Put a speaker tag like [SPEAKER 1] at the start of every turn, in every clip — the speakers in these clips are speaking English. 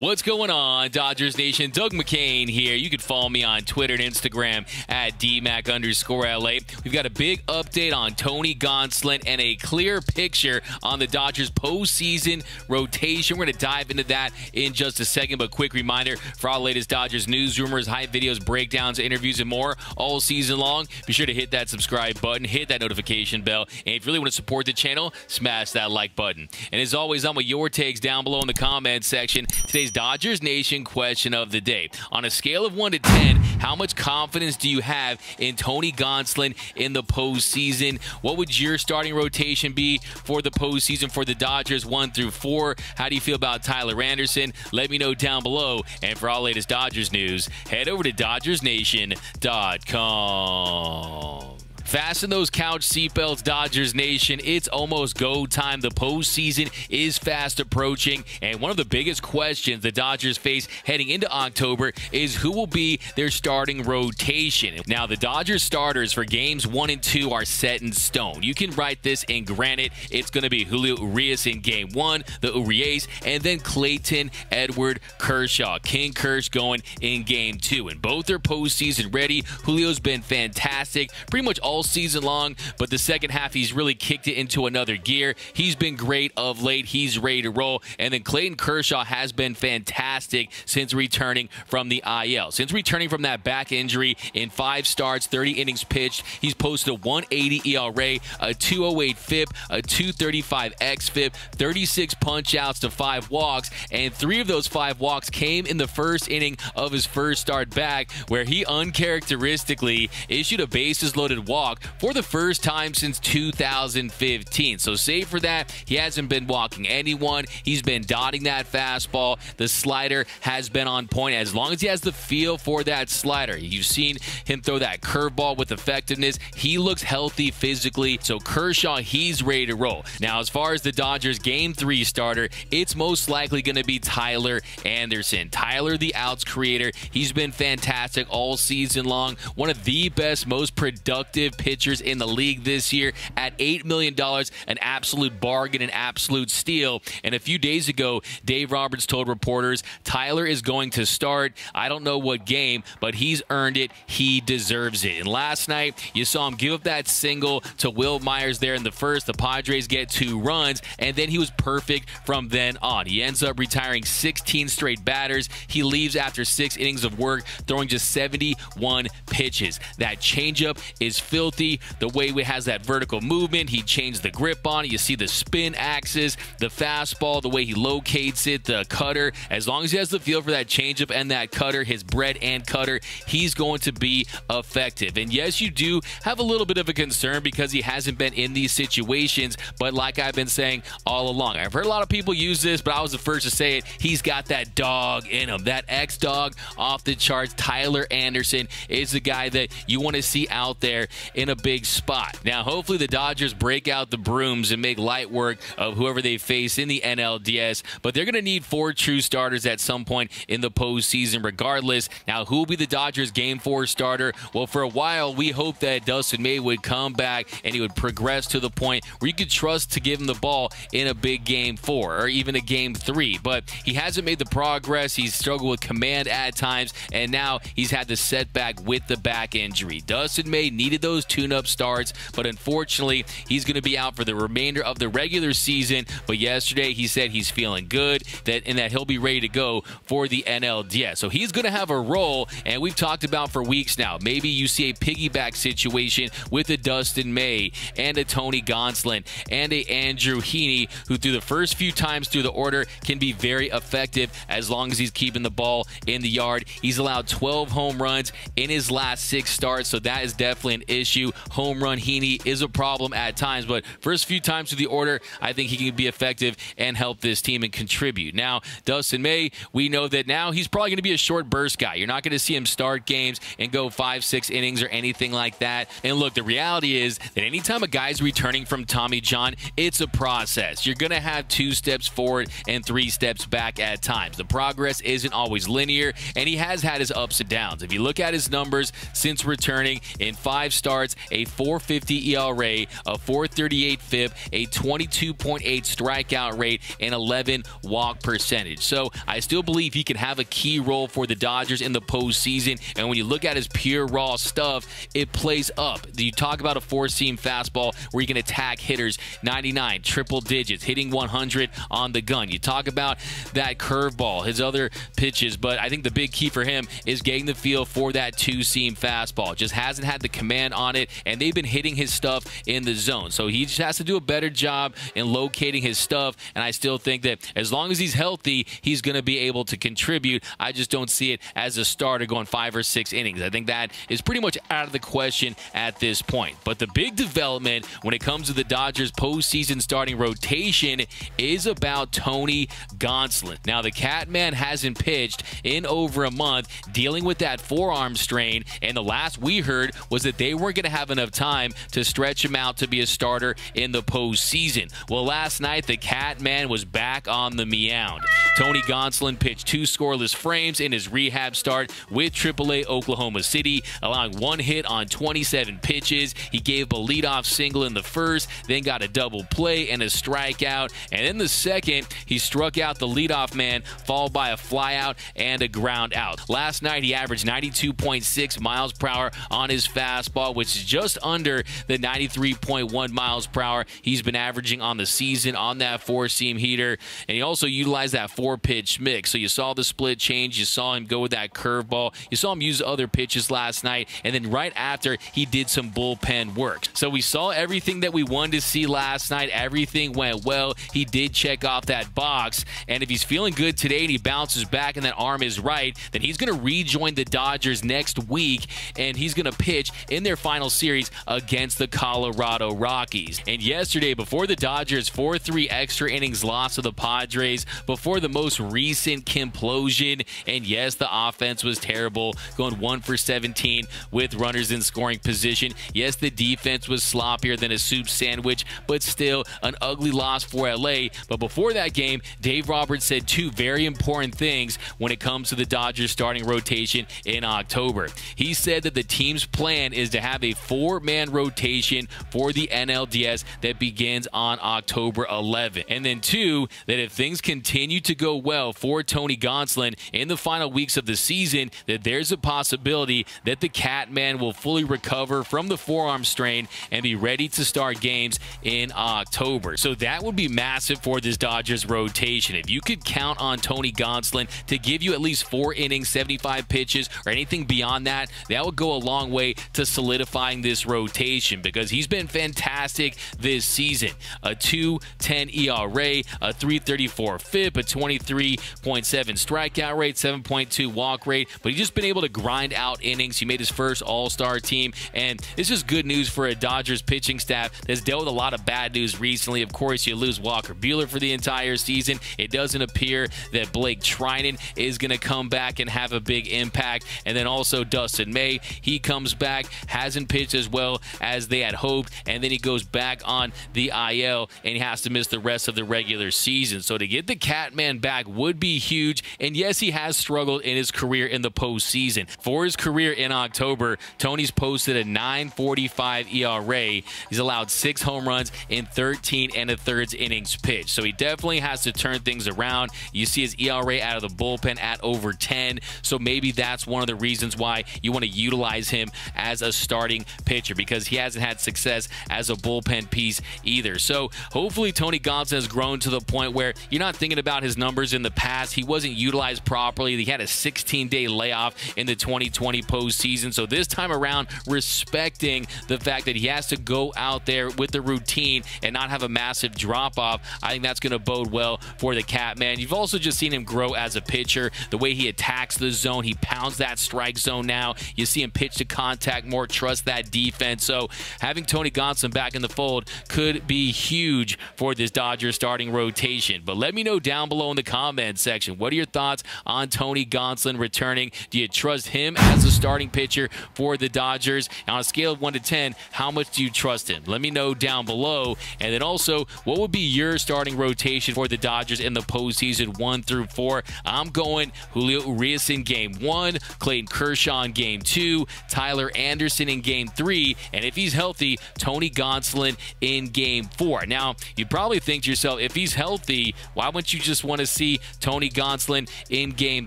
[SPEAKER 1] What's going on, Dodgers Nation? Doug McCain here. You can follow me on Twitter and Instagram at DMac_LA. We've got a big update on Tony Gonsolin and a clear picture on the Dodgers postseason rotation. We're going to dive into that in just a second, but quick reminder for all the latest Dodgers news, rumors, hype videos, breakdowns, interviews, and more all season long. Be sure to hit that subscribe button, hit that notification bell, and if you really want to support the channel, smash that like button. And as always, I'm with your takes down below in the comments section. Today's Dodgers Nation question of the day. On a scale of 1 to 10, how much confidence do you have in Tony Gonsolin in the postseason? What would your starting rotation be for the postseason for the Dodgers 1 through 4? How do you feel about Tyler Anderson? Let me know down below. And for all latest Dodgers news, head over to DodgersNation.com. Fasten those couch seatbelts, Dodgers Nation. It's almost go time. The postseason is fast approaching, and one of the biggest questions the Dodgers face heading into October is who will be their starting rotation. Now, the Dodgers starters for games 1 and 2 are set in stone. You can write this in granite. It's going to be Julio Urias in game 1, the Urias, and then Clayton Edward Kershaw, King Kersh, going in game 2. And both are postseason ready. Julio's been fantastic pretty much all season long, but the second half he's really kicked it into another gear. He's been great of late. He's ready to roll. And then Clayton Kershaw has been fantastic since returning from the IL. Since returning from that back injury, in 5 starts, 30 innings pitched, he's posted a 180 ERA, a 208 FIP, a 235 xFIP, 36 punch outs to 5 walks, and 3 of those 5 walks came in the first inning of his first start back, where he uncharacteristically issued a bases loaded walk for the first time since 2015. So save for that, he hasn't been walking anyone. He's been dotting that fastball. The slider has been on point as long as he has the feel for that slider. You've seen him throw that curveball with effectiveness. He looks healthy physically. So Kershaw, he's ready to roll. Now, as far as the Dodgers game 3 starter, it's most likely going to be Tyler Anderson. Tyler, the outs creator, he's been fantastic all season long. One of the best, most productive pitchers in the league this year at $8 million, an absolute bargain, an absolute steal. And a few days ago, Dave Roberts told reporters Tyler is going to start. I don't know what game, but he's earned it. He deserves it. And last night, you saw him give up that single to Will Myers there in the first. The Padres get 2 runs, and then he was perfect from then on. He ends up retiring 16 straight batters. He leaves after 6 innings of work, throwing just 71 pitches. That changeup is filthy. The way he has that vertical movement, he changed the grip on it. You see the spin axis, the fastball, the way he locates it, the cutter. As long as he has the feel for that changeup and that cutter, his bread and cutter, he's going to be effective. And yes, you do have a little bit of a concern because he hasn't been in these situations, but like I've been saying all along, I've heard a lot of people use this, but I was the first to say it. He's got that dog in him, that X-dog off the charts. Tyler Anderson is the guy that you want to see out there in a big spot. Now, hopefully the Dodgers break out the brooms and make light work of whoever they face in the NLDS, but they're going to need 4 true starters at some point in the postseason regardless. Now, who will be the Dodgers game 4 starter? Well, for a while, we hoped that Dustin May would come back and he would progress to the point where you could trust to give him the ball in a big game 4 or even a game 3, but he hasn't made the progress. He's struggled with command at times, and now he's had the setback with the back injury. Dustin May needed those tune-up starts, but unfortunately, he's going to be out for the remainder of the regular season. But yesterday, he said he's feeling good and that he'll be ready to go for the NLDS. So he's going to have a role, and we've talked about for weeks now. Maybe you see a piggyback situation with a Dustin May and a Tony Gonsolin and a Andrew Heaney, who through the first few times through the order can be very effective as long as he's keeping the ball in the yard. He's allowed 12 home runs in his last 6 starts, so that is definitely an issue. Home run Heaney is a problem at times, but first few times through the order, I think he can be effective and help this team and contribute. Now, Dustin May, we know that now he's probably going to be a short burst guy. You're not going to see him start games and go 5-6 innings or anything like that. And look, the reality is that anytime a guy's returning from Tommy John, it's a process. You're going to have 2 steps forward and 3 steps back at times. The progress isn't always linear, and he has had his ups and downs. If you look at his numbers since returning in 5 starts, starts, a 4.50 ERA, a 4.38 FIP, a 22.8 strikeout rate, and 11 walk percentage. So I still believe he can have a key role for the Dodgers in the postseason. And when you look at his pure raw stuff, it plays up. You talk about a four-seam fastball where you can attack hitters 99, triple digits, hitting 100 on the gun. You talk about that curveball, his other pitches, but I think the big key for him is getting the feel for that two-seam fastball. Just hasn't had the command on it, and they've been hitting his stuff in the zone. So he just has to do a better job in locating his stuff, and I still think that as long as he's healthy, he's going to be able to contribute. I just don't see it as a starter going 5 or 6 innings. I think that is pretty much out of the question at this point. But the big development when it comes to the Dodgers postseason starting rotation is about Tony Gonsolin. Now, the Catman hasn't pitched in over a month, dealing with that forearm strain, and the last we heard was that they weren't going to have enough time to stretch him out to be a starter in the postseason. Well, last night, the Catman was back on the mound. Tony Gonsolin pitched 2 scoreless frames in his rehab start with AAA Oklahoma City, allowing 1 hit on 27 pitches. He gave a leadoff single in the first, then got a double play and a strikeout. And in the second, he struck out the leadoff man, followed by a flyout and a ground out. Last night, he averaged 92.6 miles per hour on his fastball, which is just under the 93.1 miles per hour he's been averaging on the season on that four-seam heater. And he also utilized that 4-pitch mix. So you saw the split change. You saw him go with that curveball. You saw him use other pitches last night. And then right after, he did some bullpen work. So we saw everything that we wanted to see last night. Everything went well. He did check off that box. And if he's feeling good today and he bounces back and that arm is right, then he's going to rejoin the Dodgers next week, and he's going to pitch in their final series against the Colorado Rockies. And yesterday, before the Dodgers' 4-3 extra innings loss to the Padres, before the most recent implosion, and yes, the offense was terrible, going 1 for 17 with runners in scoring position. Yes, the defense was sloppier than a soup sandwich, but still an ugly loss for LA. But before that game, Dave Roberts said 2 very important things when it comes to the Dodgers starting rotation in October. He said that the team's plan is to have a 4-man rotation for the NLDS that begins on October 11th. And then 2, that if things continue to go well for Tony Gonsolin in the final weeks of the season, that there's a possibility that the Catman will fully recover from the forearm strain and be ready to start games in October. So that would be massive for this Dodgers rotation. If you could count on Tony Gonsolin to give you at least 4 innings, 75 pitches, or anything beyond that, that would go a long way to solidifying this rotation, because he's been fantastic this season. A 2.10 ERA, a 3.34 FIP, a 23.7 strikeout rate, 7.2 walk rate, but he's just been able to grind out innings. He made his first All-Star team, and it's just good news for a Dodgers pitching staff that's dealt with a lot of bad news recently. Of course, you lose Walker Buehler for the entire season. It doesn't appear that Blake Trinan is going to come back and have a big impact. And then also Dustin May, he comes back, hasn't pitched as well as they had hoped, and then he goes back on the IL and he has to miss the rest of the regular season. So to get the Catman back would be huge. And yes, he has struggled in his career in the postseason. For his career in October, Tony's posted a 9.45 ERA. He's allowed 6 home runs in 13 1/3 innings pitched. So he definitely has to turn things around. You see his ERA out of the bullpen at over 10. So maybe that's one of the reasons why you want to utilize him as a starting pitcher, because he hasn't had success as a bullpen piece either. So hopefully Tony Gonsolin has grown to the point where you're not thinking about his numbers in the past. He wasn't utilized properly. He had a 16-day layoff in the 2020 postseason. So this time around, respecting the fact that he has to go out there with the routine and not have a massive drop-off, I think that's going to bode well for the Catman. You've also just seen him grow as a pitcher. The way he attacks the zone, he pounds that strike zone now. You see him pitch to contact more, trust that defense. So having Tony Gonsolin back in the fold could be huge for this Dodgers starting rotation. But let me know down below in the comment section, what are your thoughts on Tony Gonsolin returning? Do you trust him as a starting pitcher for the Dodgers? And on a scale of 1 to 10, how much do you trust him? Let me know down below. And then also, what would be your starting rotation for the Dodgers in the postseason 1 through 4? I'm going Julio Urias in Game 1, Clayton Kershaw in Game 2, Tyler Anderson in Game 3, and if he's healthy, Tony Gonsolin in Game 4. Now, you'd probably think to yourself, if he's healthy, why wouldn't you just want to see Tony Gonsolin in Game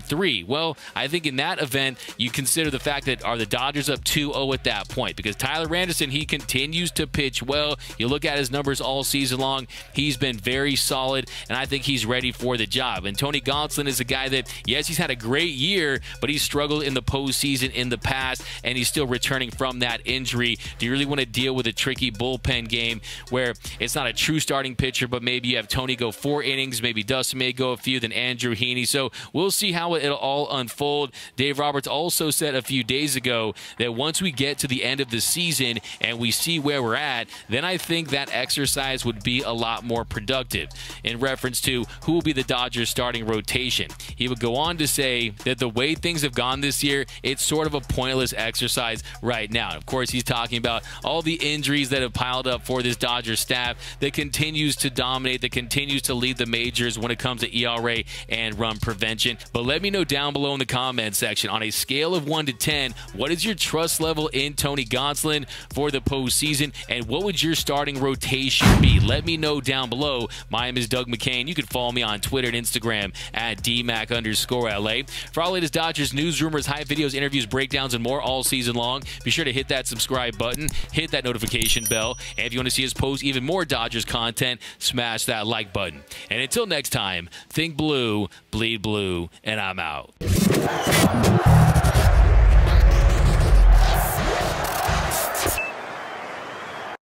[SPEAKER 1] 3? Well, I think in that event, you consider the fact that are the Dodgers up 2-0 at that point? Because Tyler Anderson, he continues to pitch well. You look at his numbers all season long, he's been very solid, and I think he's ready for the job. And Tony Gonsolin is a guy that, yes, he's had a great year, but he's struggled in the postseason in the past, and he's still returning from that injury. Do you really want to deal with a tricky bullpen game where it's not a true starting pitcher, but maybe you have Tony go 4 innings, maybe Dustin may go a few, then Andrew Heaney. So we'll see how it'll all unfold. Dave Roberts also said a few days ago that once we get to the end of the season and we see where we're at, then I think that exercise would be a lot more productive in reference to who will be the Dodgers starting rotation. He would go on to say that the way things have gone this year, it's sort of a pointless exercise right now. Of course, he's talking about all the injuries that have piled up for this Dodgers staff that continues to dominate, that continues to lead the majors when it comes to ERA and run prevention. But let me know down below in the comment section, on a scale of 1 to 10, what is your trust level in Tony Gonsolin for the postseason, and what would your starting rotation be? Let me know down below. My name is Doug McCain. You can follow me on Twitter and Instagram at DMac_LA. For all latest Dodgers news, rumors, hype videos, interviews, breakdowns, and more all season long, be sure to hit that subscribe button, hit that notification bell, and if you want to see us post even more Dodgers content, smash that like button. And until next time, think blue, bleed blue, and I'm out.